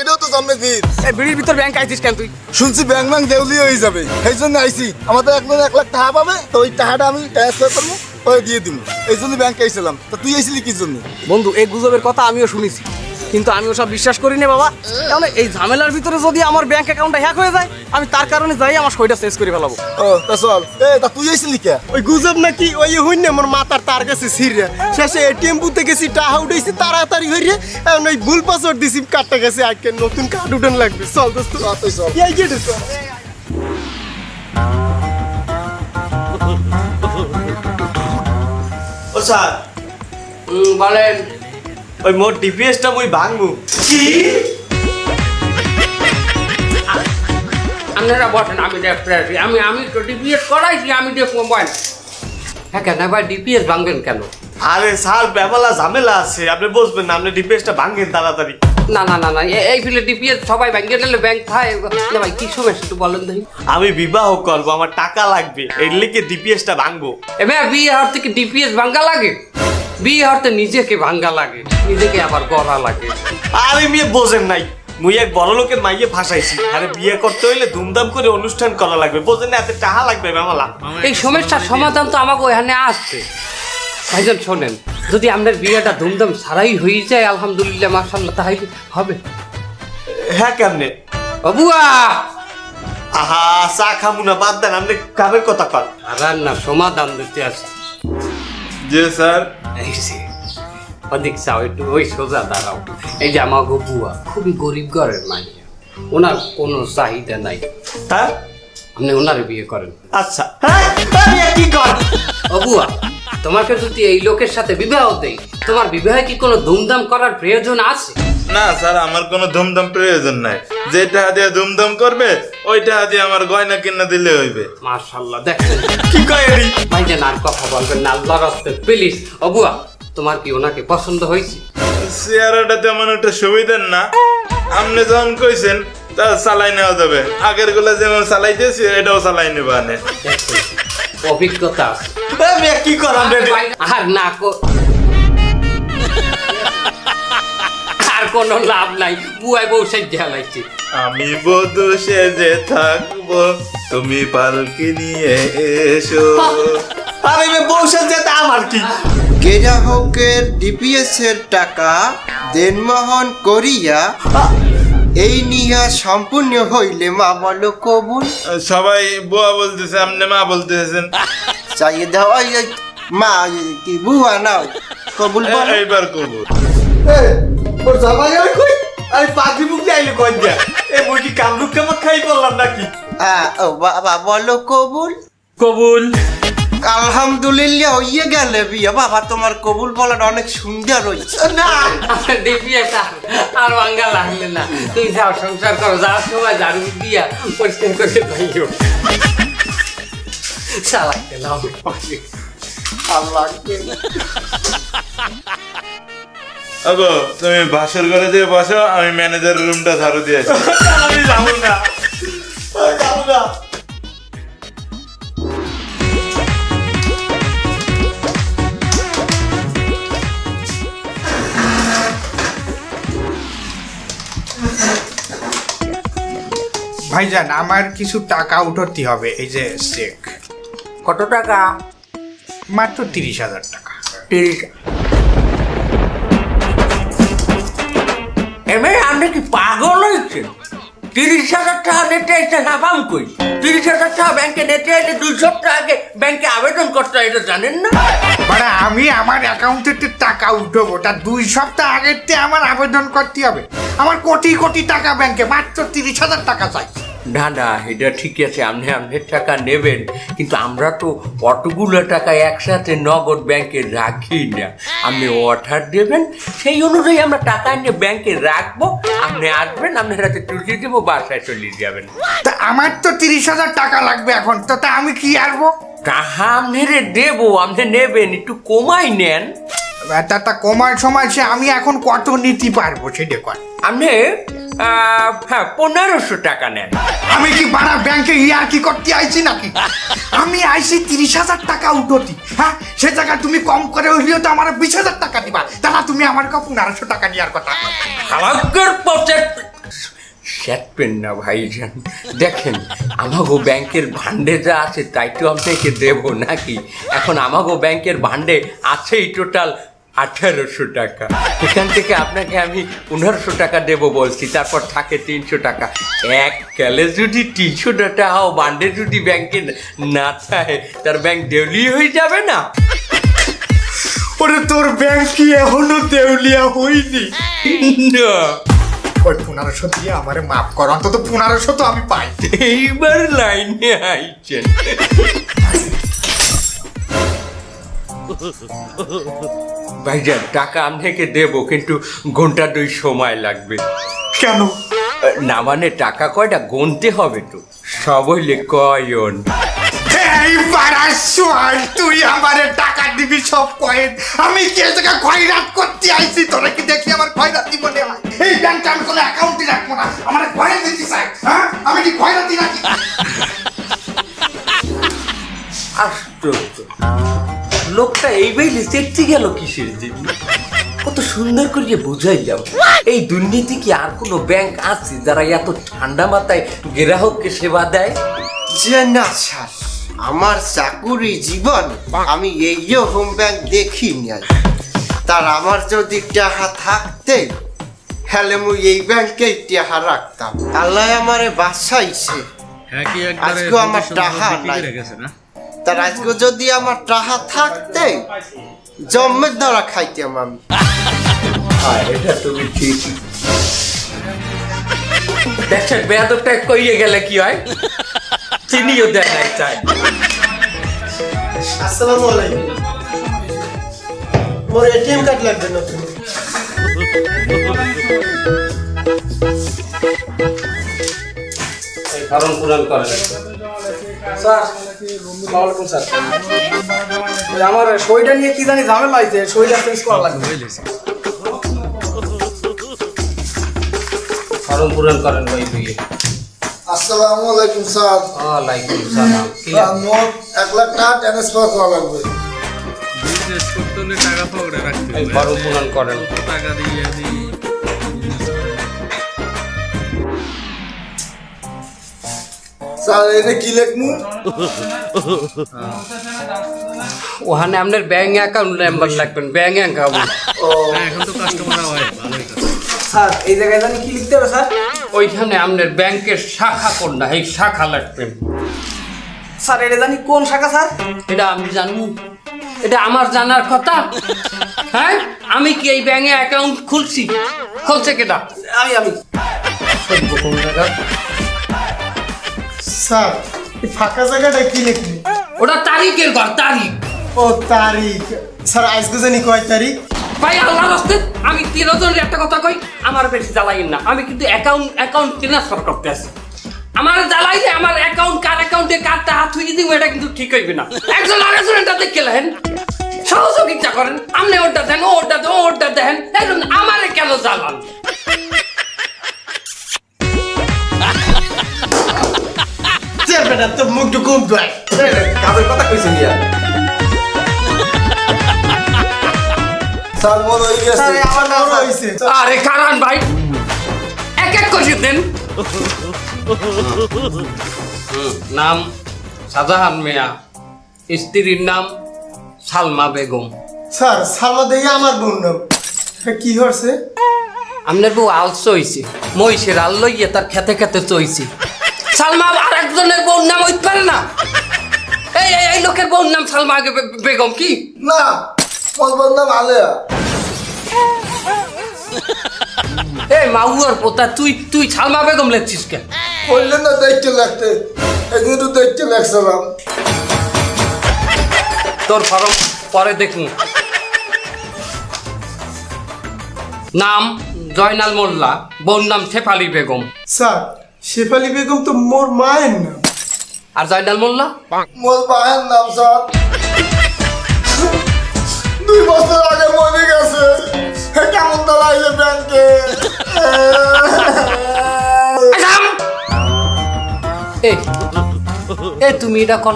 এটাও তো জন্মদিন। এই বিড়ির ভিতর ব্যাংক আইছিস কেন তুই? শুনছি ব্যাংক ব্যাংক দেউলি হয়ে যাবে, এই জন্য আইসি। আমাদের 1 লাখ টাকা পাবে, তো ওই টাকাটা আমি ট্রান্সফার করবো, ওই দিয়ে দিব। এই জন্য ব্যাংকে আইছিলাম। তা তুই আইছিলি কি জন্য? বন্ধু, এই গুজবের কথা আমিও শুনেছি, কিন্তু আমি ওসব বিশ্বাস করি না বাবা। তাহলে এই ঝামেলার ভিতরে যদি আমার ব্যাংক অ্যাকাউন্টটা হ্যাক হয়ে যায়, আমি তার কারণে যাই আমার সইটা চেঞ্জ করে ফেলাবো। ও তা চল। তা তুই আইছিলি কে? ওই গুজব নাকি ওই হইন আমার মাথার তার কাছে ছিড়ে শেষে এটিএম বুথে গেছি, টাকা উঠাইছি তাড়াতাড়ি হইরে, এখন ওই ভুল পাসওয়ার্ড দিছি, কার্ডটা গেছে, আজকে নতুন কার্ড উঠান লাগবে। চল দোস্ত, তুই চল। এই গেটে চল। ও স্যার, বলেন। ওই মোর ডিপিএসটা মুই ভাঙবো। কি? আপনারা বসেন, আমি দেখতে আছি। আমি তো ডিপিএস করাইছি, আমি দেখবো মোবাইল। হ্যাঁ কেন ভাই, ডিপিএস ভাঙবেন কেন? আরে স্যার, ব্যাপালা ঝামেলা আছে, আপনি বসবেন না, আপনি ডিপিএসটা ভাঙেন তাড়াতাড়ি। না না না না, এই ফিলে ডিপিএস সবাই ব্যাংকে গেলে ব্যাংক খায় না ভাই। কি সমস্যা একটু বলেন দেখি। আমি বিবাহ করবো, আমার টাকা লাগবে, এই লিখে ডিপিএসটা ভাঙবো। এবার বিয়ে হওয়ার থেকে ডিপিএস ভাঙ্গা লাগে? বিয়ে হওয়াতে নিজেকে ভাঙ্গা লাগে, নিজেকে আবার গড়া লাগে। আরে মেয়ে বোঝেন নাই, মুই এক বড় লোকের মাইয়ে ফাঁসাইছি। আরে বিয়ে করতে হইলে ধুমধাম করে অনুষ্ঠান করা লাগবে, বোঝেন না, এত টাকা লাগবে ব্যাপালা। এই সমস্যার সমাধান তো আমাকে ওখানে আসছে। ভাইজান শোনেন, যদি আপনার বিয়েটা ধুমধাম সারাই হয়ে যায়, আলহামদুলিল্লাহ মাশাআল্লাহ, তাহলে হবে। হ্যাঁ কেমনে? ও বুয়া, আহা, চা খামু না, বাদ দেন, আপনি কামের কথা কর। রান্নার সমাধান দিতে আসে। জি স্যার। এই যে অধিক চাও, একটু ওই সোজা দাঁড়াও। এই যে আমাকে বুয়া খুবই গরিব ঘরের মাইয়া, ওনার কোনো চাহিদা নাই, হ্যাঁ আপনি ওনারে বিয়ে করেন। আচ্ছা। হ্যাঁ, আরে কি কর? ও বুয়া, তোমাকে যদি এই লোকের সাথে বিবাহ দেই, তোমার বিবাহে কি কোনো ধুমধাম করার প্রয়োজন আছে? না স্যার, আমার কোনো ধুমধাম প্রয়োজন নাই। যেটা দিয়ে ধুমধাম করবে ওইটা দিয়ে আমার গয়না কিনে দিলে হইবে। মাশাআল্লাহ, দেখেন কি কয় এরি? ভাইজান আর কথা বলবেন না, আল্লাহর রাস্তায় প্লিজ। ও বুয়া, তোমার কি ওনাকে পছন্দ হয়েছে? চেয়ারটা তেমন একটা সুবিধার না, আপনি যখন কইছেন তা চালাই নেওয়া যাবে। আগের গুলা যেমন চালাইতেছি এটাও চালাই নেবা নে। দেখেন, অভিজ্ঞতা আছে। এ মেয়ে, কি কর আপনি? আর না আর কোনো লাভ নাই, বুয়াই বউ সাজ্জা হালাইছে। আমি বধূ সেজে থাকবো, তুমি পালকি নিয়ে এসো। আরে মেয়ে, বউসের যেতে আমার কি? গ্রাহকের ডিপিএস এর টাকা দেনমোহন করিয়া এই নিয়া সম্পূর্ণ হইলে মা বলো কবুল। সবাই বুয়া বলতেছে, আপনি মা বলতেছেন। চাইয়ে দেওয়া মা কি বুয়া না কবুল বলো। এইবার কবুল। ওর জামা গেল কই? আরে পাগলি মুখে আইলে কই দিয়া? এ মুই কি কামরুক কামক খাই বললাম নাকি? ও বাবা বলো কবুল। কবুল। আলহামদুলিল্লাহ হইয়ে গেলে বিয়ে। বাবা তোমার কবুল বলাটা অনেক সুন্দর হয়েছে। না, ডিপিএস আর ভাঙ্গা লাগলে না, তুই যাও সংসার করো, যাওয়ার সময় ঝাড়ু দিয়া পরিষ্কার করে যাইও। চালাই গেলাম। আগো, তুমি বাসর ঘরে দিয়ে বসো, আমি ম্যানেজারের রুমটা ঝাড়ু দিয়ে আসি। আমি যাবো না, আমি যাবো না। ভাইজান, আমার কিছু টাকা উঠাতে হবে। এই যে চেক, কত টাকা? মাত্র 30,000 টাকা। 30। এমনি আপনি কি পাগল হয়েছেন? 30,000 টাকা নেটে এসে লাভাম কই? 30,000 টাকা ব্যাংকে নেটে এলে 2 সপ্তাহ আগে ব্যাংকে আবেদন করতে হয়, এটা জানেন না? মানে আমি আমার অ্যাকাউন্টে টাকা উঠবো, তা 2 সপ্তাহ আগের আমার আবেদন করতে হবে। আমার কোটি কোটি টাকা ব্যাংকে, মাত্র 30,000 টাকা চাই। না না, এটা ঠিক আছে, আপনি আপনার টাকা নেবেন, কিন্তু আমরা তো অতগুলো টাকা একসাথে নগদ ব্যাংকে রাখি না। আপনি অর্ডার দেবেন, সেই অনুযায়ী আমরা টাকা নিয়ে ব্যাংকে রাখবো। আপনি আসবেন, আপনার হাতে তুলে দেবো, বাসায় চলে যাবেন। তা আমার তো 30,000 টাকা লাগবে এখন, তো তা আমি কি আসবো? টাকা আপনারে দেবো, আপনি নেবেন, একটু কমাই নেন। তা কমার সময় সে আমি এখন কত নিতে পারবো সেটা কর। আপনি হ্যাঁ 1500 টাকা নেন। আমি কি বাড়া ব্যাংকে ইয়ার কি করতে আইছি নাকি? আমি আইছি 30,000 টাকা উঠতি। হ্যাঁ, সে জায়গায় তুমি কম করে হইলেও তো আমার 20,000 টাকা দিবা, তাহলে তুমি আমার 1500 টাকা নেওয়ার কথা। হালাকের পথে স্যাটপেন না ভাইজান, দেখেন আমাগো ব্যাংকের ভান্ডে যা আছে তাই তো আপনাকে দেব নাকি? এখন আমাগো ব্যাংকের ভান্ডে আছেই টোটাল 1800 টাকা। এখান থেকে আপনাকে আমি 1500 টাকা দেব বলছি, তারপর থাকে 300 টাকা। এক কালে যদি 300 টাকাও বান্ডে যদি ব্যাংকে না থাকে, তার ব্যাংক দেউলিয়া হয়ে যাবে না? ওরে তোর ব্যাংক কি এখনো দেউলিয়া হইনি? না, ওই 1500 দিয়ে আমারে মাফ কর, অন্তত 1500 তো আমি পাই। এইবার লাইনে আইছেন। ভাইজান টাকা আপনাকে দেব, কিন্তু ঘন্টা 2 সময় লাগবে। কেন? না মানে টাকা কয়টা গুনতে হবে তো, সব হইলে কয়ন। এই পারাসুয়ার, তুই আমারে টাকা দিবি সব কয়েন, আমি কে জায়গা খয়রাত করতে আইছি? তোরা কি দেখি আমার খয়রাতি মনে হয়? এই ব্যাংকটা আমি কোনো অ্যাকাউন্টে রাখবো না, আমার খয়রাত দিতে চাই। হ্যাঁ, আমি কি খয়রাতি নাকি? আশ্চর্য, লোকটা এই বেলি চেটতে গেল কিসের জন্য? কত সুন্দর করে বুঝাইলাম, এই দুর্নীতি কি আর কোনো ব্যাংক আছে যারা এত ঠান্ডা মাথায় গ্রাহককে সেবা দেয়? যে না স্যার, আমার চাকুরি জীবন আমি এই হোম ব্যাংক দেখি নাই। তার আমার যদি টাকা থাকতে হলে মুই এই ব্যাংকেই টাকা রাখতাম। আল্লাহ আমারে বাঁচাইছে, আজকে আমার টাকা নাই। তার আজকে যদি আমার টাকা থাকতে জন্মের দ্বারা খাইতাম আমি। এটা তুমি ঠিক দেখছেন, বেয়াদবটা কইয়ে গেলে কি হয়? চিনিও দেয় নাই চাই। আসসালামু আলাইকুম, মোর এটিএম কার্ড লাগবে নতুন। ফর্ম পূরণ করেন। স্যার ওয়ালাইকুম স্যার, ওই আমার সইটা নিয়ে কি জানি ঝামেলা হয়েছে, সইটা চেঞ্জ করা লাগবে। ফর্ম পূরণ করেন ভাই। আসসালামু আলাইকুম স্যার। ওয়ালাইকুম সালাম। স্যার, মোট 1 লাখ টাকা ট্রান্সফার করা লাগবে। এই ফর্ম পূরণ করেন। স্যার, এটা কি লেখমু? ওখানে আপনার ব্যাংক অ্যাকাউন্ট নাম্বার লাগবেন, ব্যাংক অ্যাকাউন্ট। স্যার এই জায়গায় জানি কি লিখতে হবে স্যার? ওইখানে আপনার ব্যাংকের শাখা কোনটা, এই শাখা লাগবেন। স্যার এটা জানি কোন শাখা স্যার? এটা আমি জানবো? এটা আমার জানার কথা? হ্যাঁ, আমি কি এই ব্যাংকে অ্যাকাউন্ট খুলছি? খুলছে কেটা? আমি কোন জায়গা? স্যার এই ফাঁকা জায়গাটা কি লিখবি? ওটা তারিখের ঘর, তারিখ। ও তারিখ। স্যার আজকে জানি কয় তারিখ? ভাই আল্লাহ রাস্তে আমি 13 জনের একটা কথা কই, আমার বেশি জ্বালাইন না। আমি কিন্তু অ্যাকাউন্ট ট্রান্সফার করতে আসি। আমার জ্বালাইলে আমার অ্যাকাউন্ট কার অ্যাকাউন্টে কারটা হাত হইয়ে দিব, এটা কিন্তু ঠিক হইবে না। একজন আরেকজন এটা দেখে লেন, সহযোগিতা করেন। আপনি ওটা দেন, ওটা দেন, ওটা দেন, আমারে কেন জ্বালান? বেটা তো মুখটা কম দেয়, কাজের কথা কইছেন ইয়া। স্যার, মোর হয়ে গেছে। আমার নাম হইছে। আরে কারণ ভাই এক এক করে দেন। নাম শাহজাহান মিয়া, স্ত্রীর নাম সালমা বেগম। স্যার সালমা দেহি আমার বোন নাম। কি হচ্ছে? আপনার বউ আলসো হইছে, মহিষের আল লইয়ে তার খেতে খেতে চইছে। সালমা আর একজনের বউর নাম হইতে পারে না? এই লোকের বউর নাম সালমা বেগম কি না, মোর বোন নাম আলেয়া। এই মাউয়ার পোতা, তুই সালমা বেগম লেখছিস কেন? বললেন না দেখতে লাগতে, একদিন তো দেখতে লাগছিলাম। তোর ফরম পরে দেখুন। নাম জয়নাল মোল্লা, বউর নাম শেফালি বেগম। স্যার শেফালি বেগম তো মোর মায়ের নাম। আর জয়নাল মোল্লা? মোর ভাইয়ের নাম স্যার। 2 বছর আগে মরে গেছে। কেমন দাঁড়াইছে ব্যাংকে? এই তুমি এটা কোন